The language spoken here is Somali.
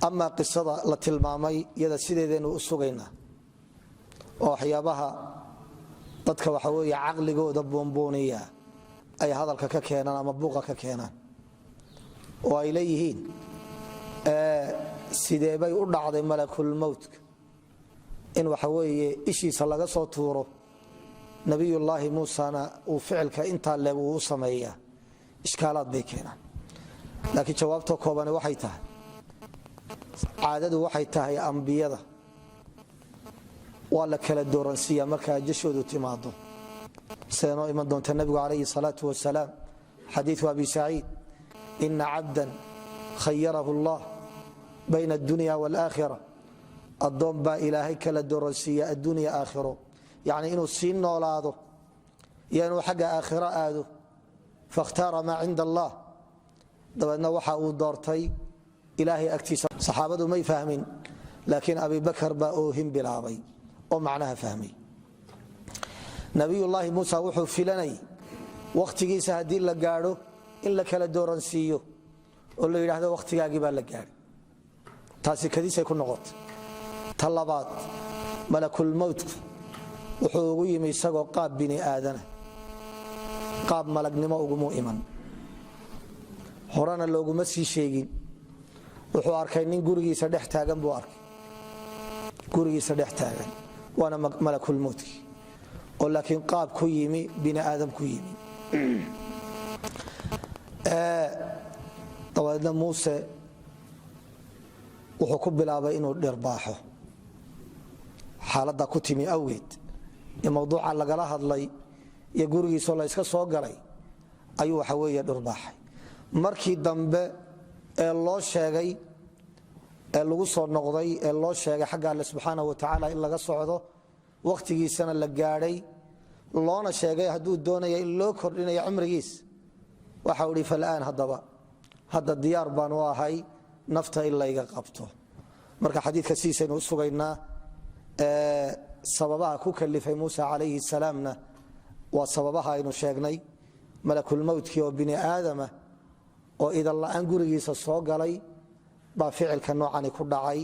أما قصة لتلمامي يدا سيديدينو أسوغينا وحيابها dadka waxa weeye aqligooda boonbooniya ay hadalka ka keenan ama buuqa ka keenan oo ay leeyihiin sidee bay u dhacday malakul maut in waxa weeye ishiisa laga soo tuuro nabiyullaahi muusana uu ficilka inta leeb uu sameeyaa iskaalaad bay keenan laakiin jawaabta kooban waxay tahay caadadu waxay tahay ambiyada ولا كلا دورنسية مركا جشود تماضو سينو إيمان دونت النبي عليه الصلاة والسلام حديث أبي سعيد إن عبدا خيره الله بين الدنيا والآخرة الضم با إلهي كلا دورنسية الدنيا آخره يعني إنه السين ولاده يعني حق آخرة آده فاختار ما عند الله دبنا وحا دورتي إلهي اكتساب صحابته ما يفهمين لكن أبي بكر باوهم بلابي ومعناها فهمي نبي الله موسى وحو فلني وقتيسا hadii la gaaro in la kala dooransiyo oo la yiraahdo waqtigaagi baa la gaaray taasi kadiisay ku noqotay talabaad malakul maut wuxuu ugu yimid isagoo qaab bini aadana qaab malagnimo ugu iman horana looguma sii sheegin wuxuu arkay nin gurigiisa dhex taagan buu arkay gurigiisa dhex taagan وانا ملك الموت ولكن قاب كيمي بني ادم كيمي طبعا موسى وحكم بلابا انه درباحه حالدا كتمي اويد الموضوع لغلا هدلay iyo gurigiisa la iska soo galay ayuu waxa weeye dhurbaxay markii dambe ee loo sheegay lagu soo noqday ee loo sheegay xagga Allah subhanahu wa ta'ala in laga socdo waqtigiisana la gaaray loona sheegay haduu doonayo in loo kordhinayo umrigiis waxa uu filaan hadda diyaar baan u ahay nafta in la iga qabto marka xadiidka siisaynu sugaynaa sababaha ku kalifay Muuse alayhi salaamna waa sababaha aynu sheegnay malakul mautki oo bini aadama oo idan la aan gurigiisa soo galay ba ficilka noocan ku dhacay